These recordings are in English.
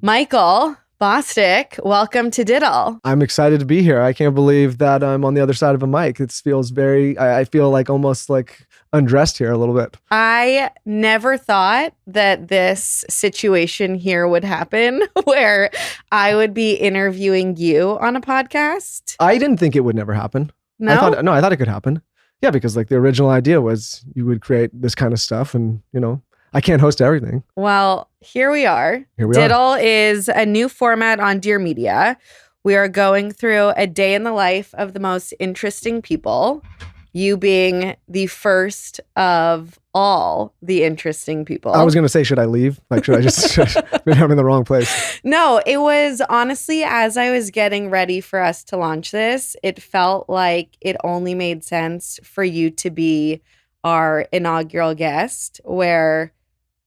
Michael Bosstick, welcome to DITL. I'm excited to be here. I can't believe that I'm on the other side of a mic. It feels I feel like almost like undressed here a little bit. I never thought that this situation here would happen where I would be interviewing you on a podcast. I didn't think it would never happen. No? I thought it could happen. Yeah, because like the original idea was you would create this kind of stuff and, I can't host everything. Well, here we are. DITL is a new format on Dear Media. We are going through a day in the life of the most interesting people, you being the first of all the interesting people. I was going to say, should I leave? Like, should I just been I'm in the wrong place? No, it was honestly, as I was getting ready for us to launch this, it felt like it only made sense for you to be our inaugural guest, where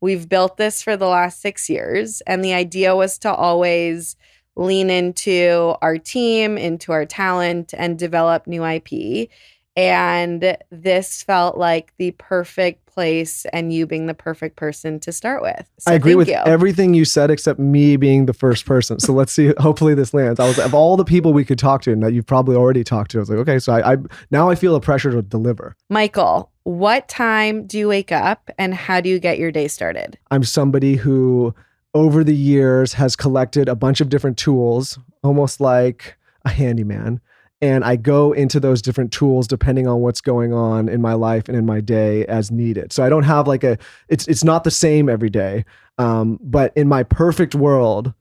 we've built this for the last 6 years. And the idea was to always lean into our team, into our talent, and develop new IP. And this felt like the perfect place, and you being the perfect person to start with. So I agree with you. everything you said except me being the first person. So let's see. Hopefully this lands. Of all the people we could talk to and that you've probably already talked to, I was like, okay, so I now I feel a pressure to deliver. Michael, what time do you wake up and how do you get your day started? I'm somebody who over the years has collected a bunch of different tools, almost like a handyman. And I go into those different tools depending on what's going on in my life and in my day as needed. So I don't have like it's not the same every day. But in my perfect world,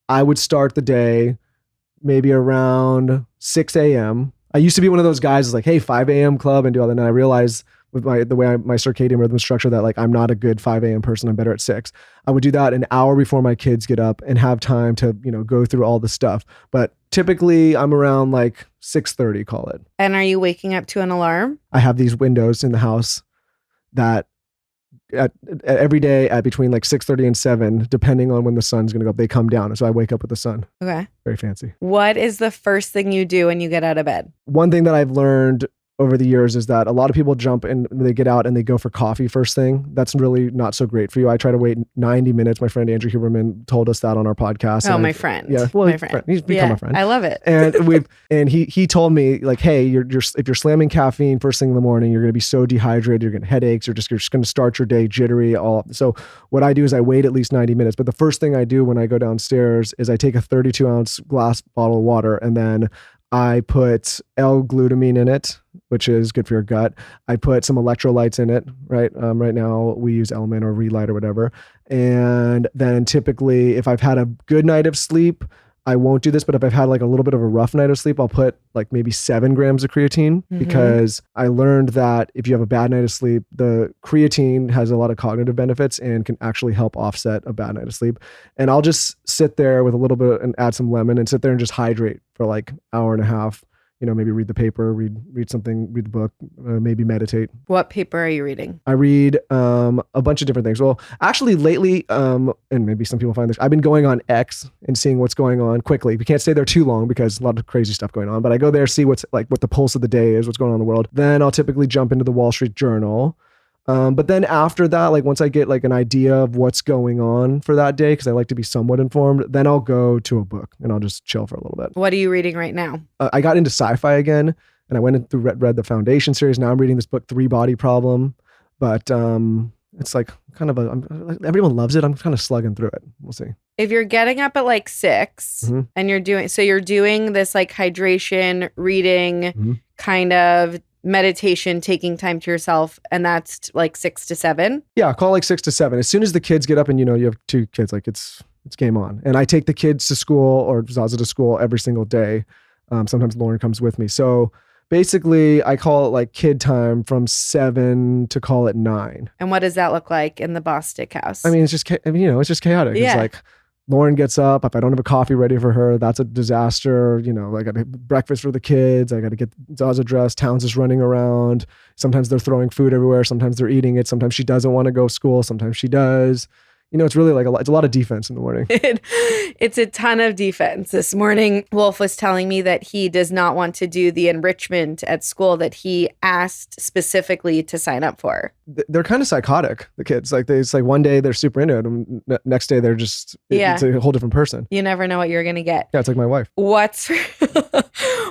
I would start the day maybe around 6 a.m. I used to be one of those guys who's like, hey, 5 a.m. club and do all that. And I realized with the way my circadian rhythm structure that like I'm not a good 5 a.m. person. I'm better at 6. I would do that an hour before my kids get up and have time to, go through all the stuff. But typically I'm around like 6:30, call it. And are you waking up to an alarm? I have these windows in the house that every day at between like 6:30 and 7, depending on when the sun's going to go up, they come down. And so I wake up with the sun. Okay. Very fancy. What is the first thing you do when you get out of bed? One thing that I've learned over the years is that a lot of people jump and they get out and they go for coffee first thing. That's really not so great for you. I try to wait 90 minutes. My friend Andrew Huberman told us that on our podcast. Oh, my friend. Yeah, well, my friend. He's become a friend. I love it. And he told me like, hey, if you're slamming caffeine first thing in the morning, you're going to be so dehydrated, you're going to headaches, you're just going to start your day jittery. So what I do is I wait at least 90 minutes. But the first thing I do when I go downstairs is I take a 32-ounce glass bottle of water and then I put L-glutamine in it, which is good for your gut. I put some electrolytes in it, right? Right now we use Element or Relight or whatever. And then typically if I've had a good night of sleep, I won't do this, but if I've had like a little bit of a rough night of sleep, I'll put like maybe 7 grams of creatine because I learned that if you have a bad night of sleep, the creatine has a lot of cognitive benefits and can actually help offset a bad night of sleep. And I'll just sit there with a little bit and add some lemon and sit there and just hydrate for like hour and a half. Maybe read the paper, read something, read the book, maybe meditate. What paper are you reading? I read a bunch of different things. Well, actually lately, and maybe some people find this, I've been going on X and seeing what's going on quickly. We can't stay there too long because a lot of crazy stuff going on, but I go there, see what the pulse of the day is, what's going on in the world. Then I'll typically jump into the Wall Street Journal. But then after that, like once I get like an idea of what's going on for that day, because I like to be somewhat informed, then I'll go to a book and I'll just chill for a little bit. What are you reading right now? I got into sci-fi again and I went into read the Foundation series. Now I'm reading this book, 3 Body Problem, but it's like kind of everyone loves it. I'm kind of slugging through it. We'll see. If you're getting up at like 6 and you're doing this like hydration, reading kind of meditation, taking time to yourself, and that's like 6 to 7. Yeah, call like 6 to 7. As soon as the kids get up and you have 2 kids, like it's game on. And I take the kids to school or Zaza to school every single day. Sometimes Lauren comes with me. So basically I call it like kid time from 7 to call it 9. And what does that look like in the Bosstick house? I mean, it's just chaotic. Yeah. It's like Lauren gets up. If I don't have a coffee ready for her, that's a disaster. I got to breakfast for the kids. I got to get Zaza dressed. Towns is running around. Sometimes they're throwing food everywhere. Sometimes they're eating it. Sometimes she doesn't want to go to school. Sometimes she does. It's really like it's a lot of defense in the morning. It's a ton of defense. This morning, Wolf was telling me that he does not want to do the enrichment at school that he asked specifically to sign up for. They're kind of psychotic, the kids. Like it's like one day they're super into it, and next day they're just it's a whole different person. You never know what you're gonna get. Yeah, it's like my wife.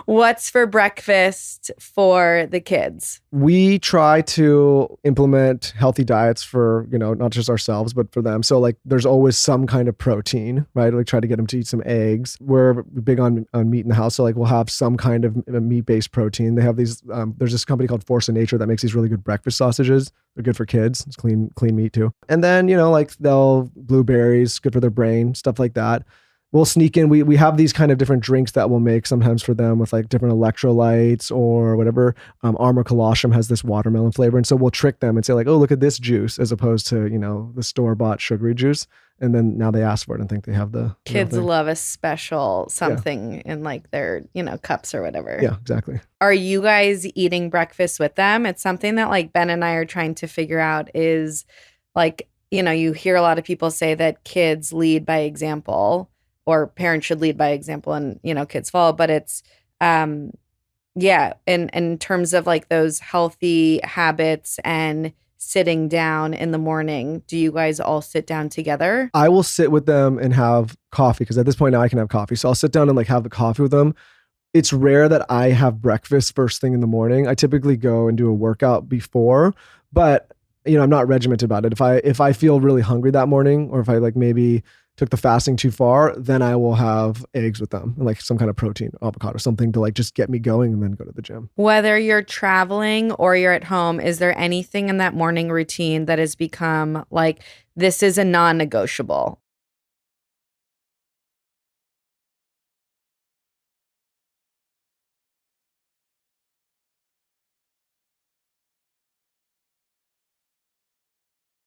What's for breakfast for the kids? We try to implement healthy diets for, not just ourselves, but for them. So like there's always some kind of protein, right? Like try to get them to eat some eggs. We're big on meat in the house. So like we'll have some kind of meat-based protein. They have these, there's this company called Force of Nature that makes these really good breakfast sausages. They're good for kids. It's clean meat too. And then, like blueberries, good for their brain, stuff like that. We'll sneak in. We have these kind of different drinks that we'll make sometimes for them with like different electrolytes or whatever. Armor Colostrum has this watermelon flavor. And so we'll trick them and say like, oh, look at this juice, as opposed to, the store-bought sugary juice. And then now they ask for it and think they have the kids love a special something in like their, cups or whatever. Yeah, exactly. Are you guys eating breakfast with them? It's something that like Ben and I are trying to figure out is like, you hear a lot of people say that kids lead by example, or parents should lead by example and, kids follow. But it's, in terms of like those healthy habits and sitting down in the morning, do you guys all sit down together? I will sit with them and have coffee, because at this point now I can have coffee. So I'll sit down and like have the coffee with them. It's rare that I have breakfast first thing in the morning. I typically go and do a workout before, but I'm not regimented about it. If I feel really hungry that morning, or if I like maybe took the fasting too far, then I will have eggs with them and like some kind of protein, avocado, something to like just get me going and then go to the gym. Whether you're traveling or you're at home, is there anything in that morning routine that has become like, this is a non-negotiable?